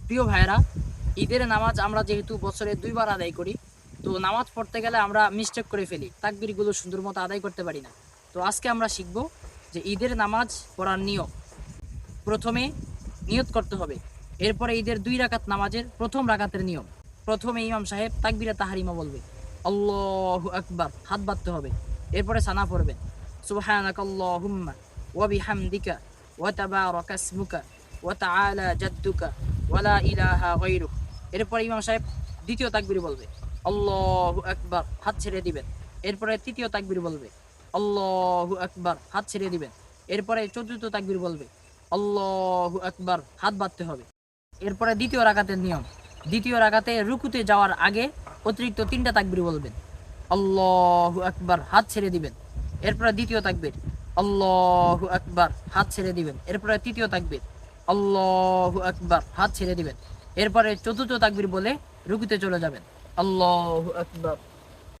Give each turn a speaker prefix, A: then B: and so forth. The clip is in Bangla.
A: প্রিয় ভাইয়েরা, ঈদের নামাজ আমরা যেহেতু বছরে 2বার আদায় করি, তো নামাজ পড়তে গেলে আমরা মিস্টেক করে ফেলি, তাকবীরগুলো সুন্দর মতো আদায় করতে পারি না। তো আজকে আমরা শিখব যে ঈদের নামাজ পড়ার নিয়ম। প্রথমে নিয়ত করতে হবে, এরপরে ঈদের 2 রাকাত নামাজের প্রথম রাকাতের নিয়ম। প্রথমে ইমাম সাহেব তাকবীরে তাহারিমা বলবে, আল্লাহু আকবার, হাত বাঁধতে হবে। এরপরে সানা পড়বেন, সুবহানাকাল্লাহুম্মা ওয়া বিহামদিকা ওয়া তাবারাকা ইসমুকা ওয়া তাআলা জাদ্দুকা ওয়া লা ইলাহা গায়রুক। এরপরে ইমাম সাহেব দ্বিতীয় তাকবীর বলবে, আল্লাহু আকবার, হাত ছেড়ে দিবেন। এরপরে তৃতীয় তাকবীর বলবে, আল্লাহু আকবার, হাত ছেড়ে দিবেন। এরপরে চতুর্থ তাকবীর বলবে, আল্লাহু আকবার, হাত বাঁধতে হবে। এরপরে দ্বিতীয় রাকাতের নিয়ম, দ্বিতীয় রাকাতে রুকুতে যাওয়ার আগে অতিরিক্ত 3টা তাকবীর বলবেন, আল্লাহু আকবার, হাত ছেড়ে দিবেন। এরপরে দ্বিতীয় তাকবীর, আল্লাহু আকবার, হাত ছেড়ে দিবেন। এরপরে তৃতীয় তাকবীর, আল্লাহু আকবার, হাত ছেড়ে দিবেন। এরপরে চতুর্থ তাকবীর বলে রুকুতে চলে যাবেন, আল্লাহু আকবার।